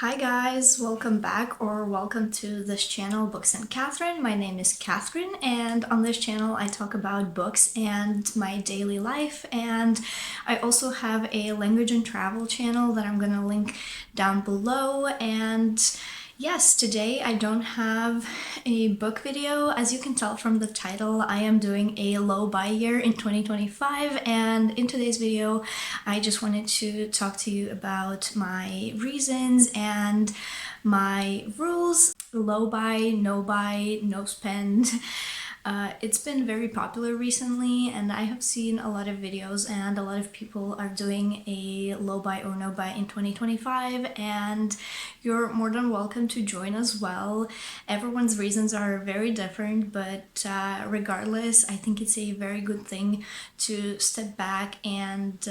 Hi guys, welcome back or welcome to this channel, Books and Catherine. My name is Catherine, and on this channel I talk about books and my daily life, and I also have a language and travel channel that I'm gonna link down below. And yes, today I don't have a book video. As you can tell from the title, I am doing a low buy year in 2025, and in today's video I just wanted to talk to you about my reasons and my rules. Low buy, no spend. It's been very popular recently, and I have seen a lot of videos and a lot of people are doing a low buy or no buy in 2025, and you're more than welcome to join as well. Everyone's reasons are very different, but regardless, I think it's a very good thing to step back and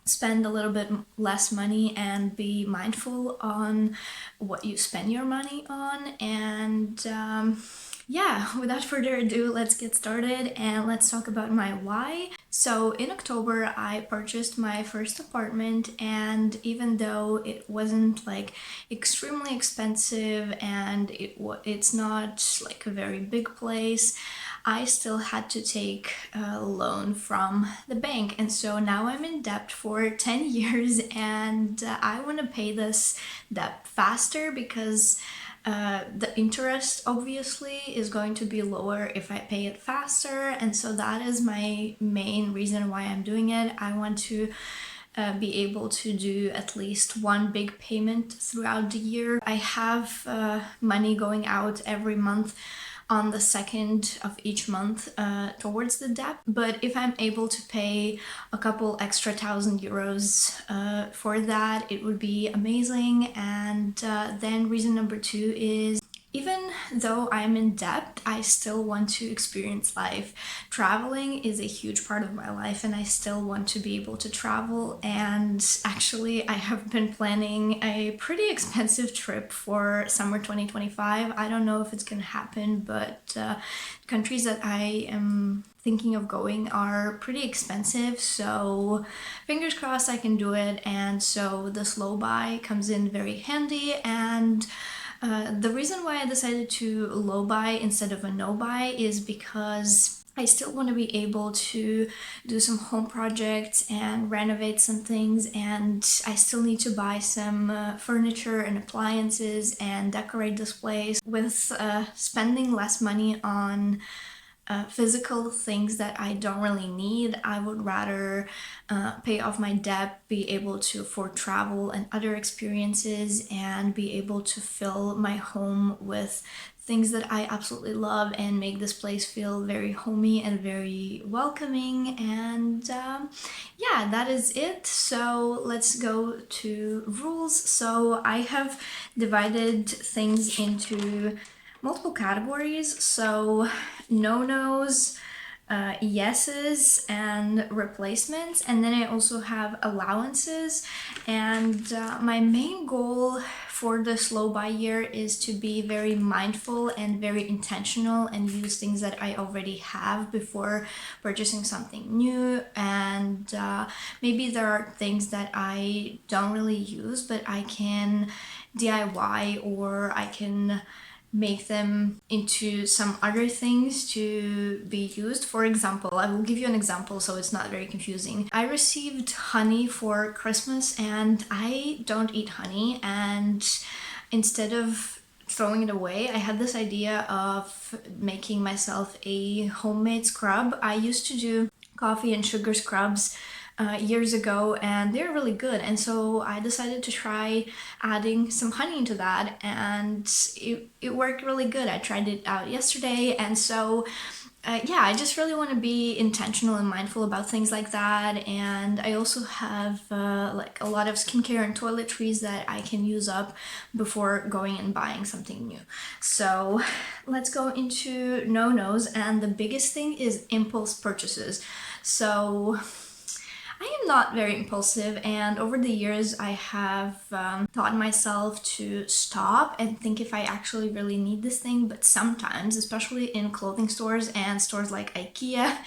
spend a little bit less money and be mindful on what you spend your money on. And yeah, without further ado, let's get started and let's talk about my why. So in October, I purchased my first apartment, and even though it wasn't like extremely expensive and it's not like a very big place, I still had to take a loan from the bank, and so now I'm in debt for 10 years, and I want to pay this debt faster because the interest obviously is going to be lower if I pay it faster, and so that is my main reason why I'm doing it. I want to be able to do at least one big payment throughout the year. I have money going out every month on the second of each month towards the debt, but if I'm able to pay a couple extra €1,000 for that, it would be amazing. And then reason number two is, even though I'm in debt, I still want to experience life. Traveling is a huge part of my life, and I still want to be able to travel. And actually, I have been planning a pretty expensive trip for summer 2025. I don't know if it's gonna happen, but countries that I am thinking of going are pretty expensive, so fingers crossed I can do it. And so the slow buy comes in very handy. And the reason why I decided to low buy instead of a no buy is because I still want to be able to do some home projects and renovate some things, and I still need to buy some furniture and appliances and decorate this place. With spending less money on physical things that I don't really need, I would rather pay off my debt, be able to afford travel and other experiences, and be able to fill my home with things that I absolutely love and make this place feel very homey and very welcoming. And yeah, that is it. So let's go to rules. So I have divided things into multiple categories. So no-nos, yeses, and replacements. And then I also have allowances. And my main goal for the slow buy year is to be very mindful and very intentional and use things that I already have before purchasing something new. And maybe there are things that I don't really use, but I can DIY, or I can make them into some other things to be used. For example, I will give you an example so it's not very confusing. I received honey for Christmas, and I don't eat honey, and instead of throwing it away, I had this idea of making myself a homemade scrub. I used to do coffee and sugar scrubs years ago, and they're really good, and so I decided to try adding some honey into that, and it worked really good. I tried it out yesterday, and so yeah, I just really want to be intentional and mindful about things like that. And I also have like a lot of skincare and toiletries that I can use up before going and buying something new. So let's go into no-nos, and the biggest thing is impulse purchases. So I am not very impulsive, and over the years I have taught myself to stop and think if I actually really need this thing. But sometimes, especially in clothing stores and stores like IKEA,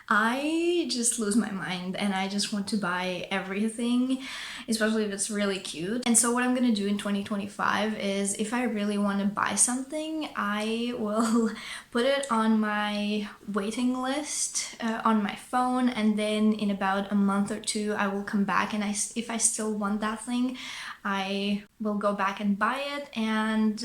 I just lose my mind and I just want to buy everything, especially if it's really cute. And so what I'm gonna do in 2025 is if I really want to buy something, I will put it on my waiting list on my phone, and then in about a month or two I will come back, and if I still want that thing, I will go back and buy it. And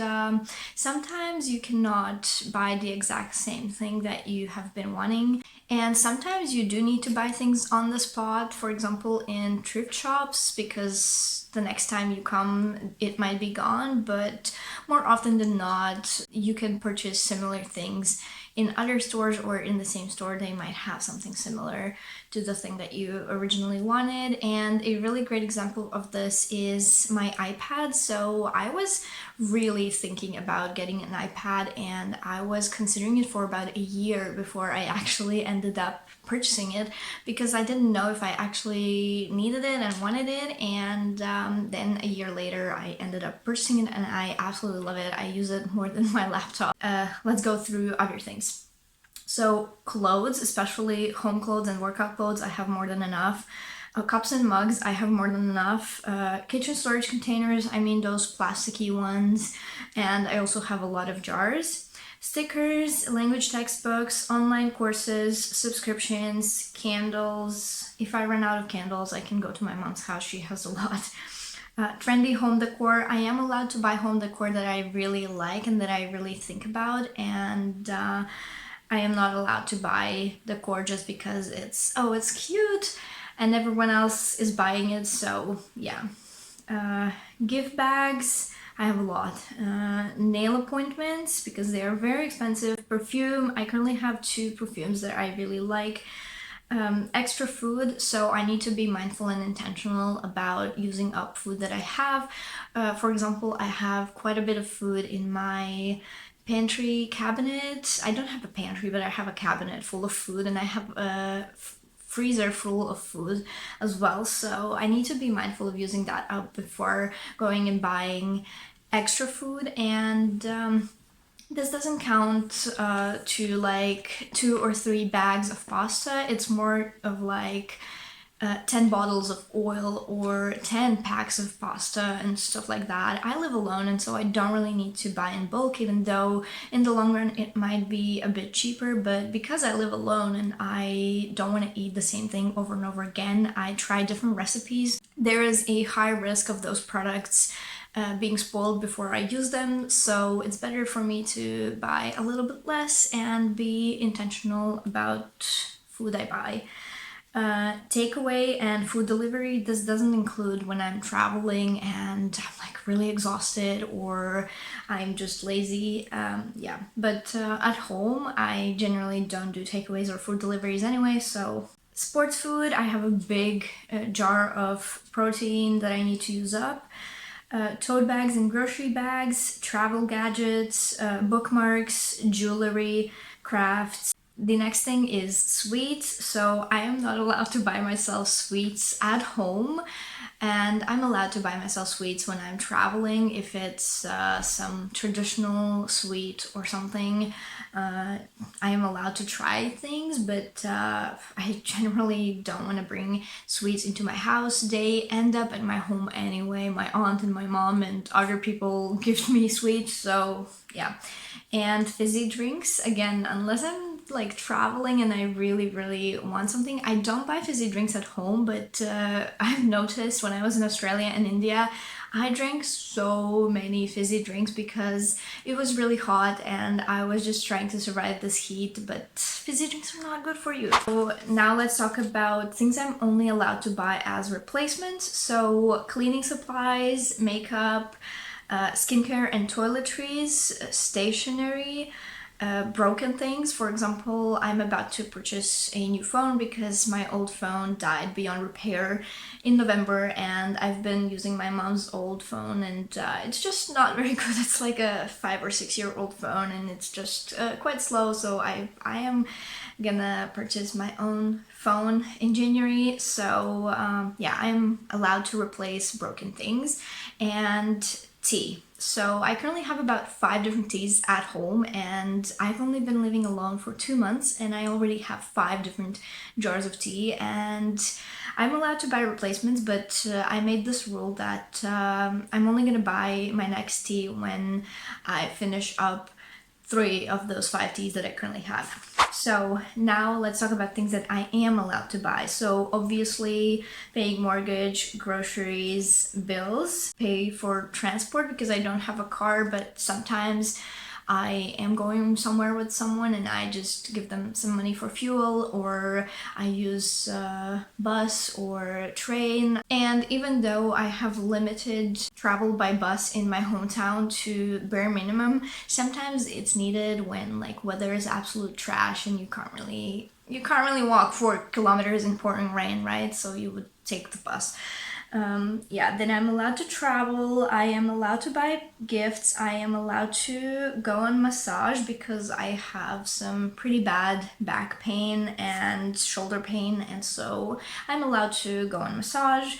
sometimes you cannot buy the exact same thing that you have been wanting, and sometimes you do need to buy things on the spot, for example in thrift shops, because the next time you come it might be gone. But more often than not, you can purchase similar things in other stores, or in the same store they might have something similar to the thing that you originally wanted. And a really great example of this is my iPad. So I was really thinking about getting an iPad, and I was considering it for about a year before I actually ended up purchasing it, because I didn't know if I actually needed it and wanted it. And then a year later I ended up purchasing it, and I absolutely love it. I use it more than my laptop. Let's go through other things. So clothes, especially home clothes and workout clothes, I have more than enough. Cups and mugs, I have more than enough. Kitchen storage containers, I mean those plasticky ones. And I also have a lot of jars. Stickers, language textbooks, online courses, subscriptions, candles. If I run out of candles, I can go to my mom's house. She has a lot. Trendy home decor. I am allowed to buy home decor that I really like and that I really think about. And I am not allowed to buy decor just because it's cute and everyone else is buying it. So yeah. Gift bags, I have a lot. Nail appointments, because they are very expensive. Perfume, I currently have 2 perfumes that I really like. Extra food, so I need to be mindful and intentional about using up food that I have. For example, I have quite a bit of food in my pantry cabinet. I don't have a pantry, but I have a cabinet full of food, and I have a freezer full of food as well. So I need to be mindful of using that up before going and buying extra food. And this doesn't count to like 2 or 3 bags of pasta. It's more of like 10 bottles of oil or 10 packs of pasta and stuff like that. I live alone, and so I don't really need to buy in bulk, even though in the long run it might be a bit cheaper. But because I live alone and I don't want to eat the same thing over and over again, I try different recipes. There is a high risk of those products being spoiled before I use them, so it's better for me to buy a little bit less and be intentional about food I buy. Takeaway and food delivery, this doesn't include when I'm traveling and I'm like really exhausted or I'm just lazy. But at home I generally don't do takeaways or food deliveries anyway. So sports food, I have a big jar of protein that I need to use up. Tote bags and grocery bags, travel gadgets, bookmarks, jewelry, crafts. The next thing is sweets. So I am not allowed to buy myself sweets at home, and I'm allowed to buy myself sweets when I'm traveling if it's some traditional sweet or something. I am allowed to try things, but I generally don't want to bring sweets into my house. They end up at my home anyway. My aunt and my mom and other people give me sweets, so yeah. And fizzy drinks, again, unless I'm like traveling and I really want something, I don't buy fizzy drinks at home. But I've noticed when I was in Australia and India, I drank so many fizzy drinks because it was really hot and I was just trying to survive this heat. But fizzy drinks are not good for you. So now let's talk about things I'm only allowed to buy as replacements. So cleaning supplies, makeup, skincare and toiletries, stationery, broken things. For example, I'm about to purchase a new phone because my old phone died beyond repair in November, and I've been using my mom's old phone, and it's just not very good. It's like a 5 or 6 year old phone, and it's just quite slow. So I am gonna purchase my own phone in January. So yeah, I'm allowed to replace broken things. And tea. So I currently have about 5 different teas at home, and I've only been living alone for 2 months, and I already have 5 different jars of tea, and I'm allowed to buy replacements, but I made this rule that I'm only gonna buy my next tea when I finish up 3 of those 5 teas that I currently have. So now let's talk about things that I am allowed to buy. So obviously paying mortgage, groceries, bills, pay for transport because I don't have a car, but sometimes I am going somewhere with someone and I just give them some money for fuel, or I use bus or train. And even though I have limited travel by bus in my hometown to bare minimum, sometimes it's needed when like weather is absolute trash and you can't really walk 4 kilometers in pouring rain, right? So you would take the bus. Yeah, then I'm allowed to travel, I am allowed to buy gifts, I am allowed to go on massage because I have some pretty bad back pain and shoulder pain, and so I'm allowed to go on massage.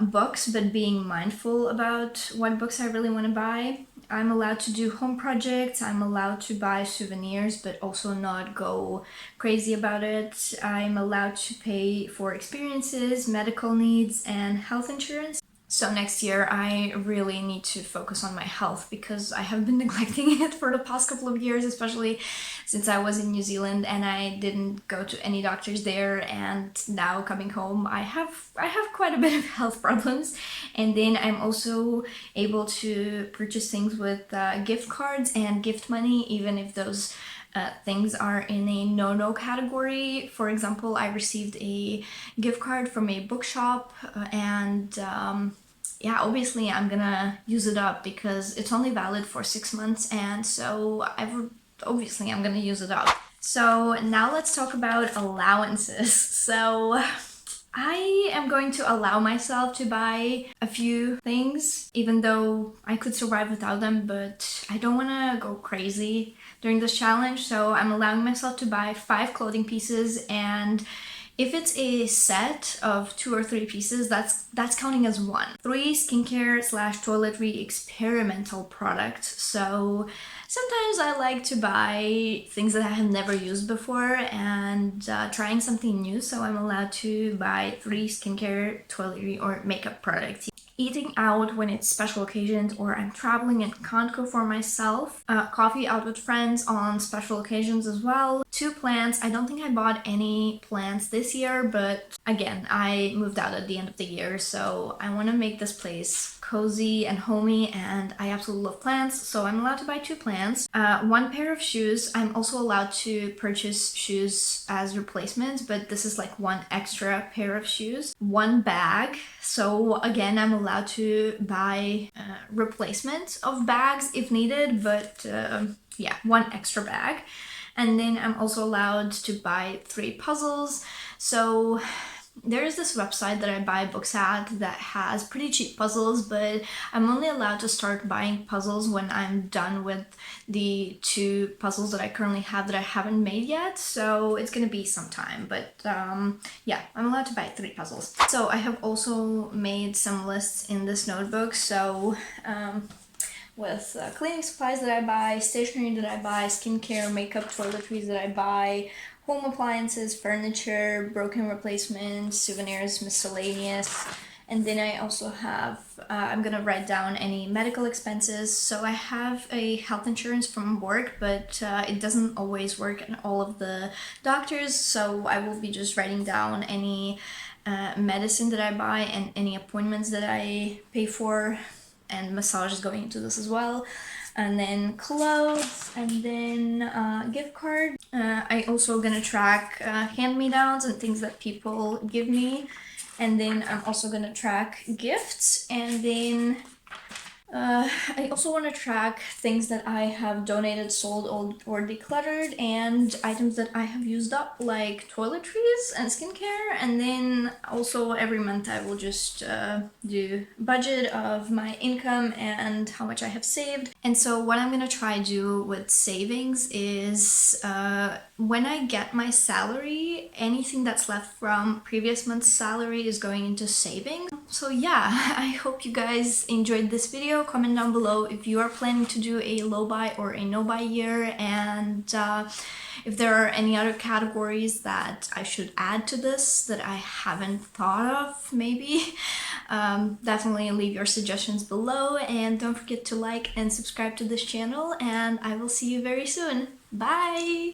Books, but being mindful about what books I really want to buy. I'm allowed to do home projects, I'm allowed to buy souvenirs, but also not go crazy about it. I'm allowed to pay for experiences, medical needs, and health insurance. So next year I really need to focus on my health because I have been neglecting it for the past couple of years, especially since I was in New Zealand and I didn't go to any doctors there, and now coming home I have quite a bit of health problems. And then I'm also able to purchase things with gift cards and gift money, even if those things are in a no-no category. For example, I received a gift card from a bookshop, and yeah, obviously I'm gonna use it up because it's only valid for 6 months, and so obviously I'm gonna use it up. So now let's talk about allowances. So I am going to allow myself to buy a few things, even though I could survive without them, but I don't want to go crazy during this challenge, so I'm allowing myself to buy 5 clothing pieces, and if it's a set of 2 or 3 pieces, that's counting as 1. 3 skincare / toiletry experimental products. So sometimes I like to buy things that I have never used before and trying something new. So I'm allowed to buy 3 skincare, toiletry, or makeup products. Eating out when it's special occasions or I'm traveling and can't go for myself. Coffee out with friends on special occasions as well. 2 plants. I don't think I bought any plants this year, but again, I moved out at the end of the year, so I want to make this place cozy and homey, and I absolutely love plants, so I'm allowed to buy 2 plants. 1 pair of shoes. I'm also allowed to purchase shoes as replacements, but this is like 1 extra pair of shoes. 1 bag. So again, I'm allowed to buy replacements of bags if needed, but yeah, 1 extra bag. And then I'm also allowed to buy 3 puzzles. So there is this website that I buy books at that has pretty cheap puzzles, but I'm only allowed to start buying puzzles when I'm done with the 2 puzzles that I currently have that I haven't made yet. So it's gonna be some time, but yeah, I'm allowed to buy 3 puzzles. So I have also made some lists in this notebook. So with cleaning supplies that I buy, stationery that I buy, skincare, makeup, toiletries that I buy, home appliances, furniture, broken replacements, souvenirs, miscellaneous. And then I also have, I'm gonna write down any medical expenses. So I have a health insurance from work, but it doesn't always work at all of the doctors. So I will be just writing down any medicine that I buy and any appointments that I pay for, and massage is going into this as well. And then clothes, and then gift card. I also gonna track hand-me-downs and things that people give me. And then I'm also gonna track gifts, and then I also want to track things that I have donated, sold, or decluttered, and items that I have used up, like toiletries and skincare. And then also every month I will just do budget of my income and how much I have saved. And so what I'm gonna try do with savings is when I get my salary, anything that's left from previous month's salary is going into savings. So yeah, I hope you guys enjoyed this video. Comment down below if you are planning to do a low buy or a no buy year, and if there are any other categories that I should add to this that I haven't thought of, maybe. Definitely leave your suggestions below, and don't forget to like and subscribe to this channel, and I will see you very soon. Bye!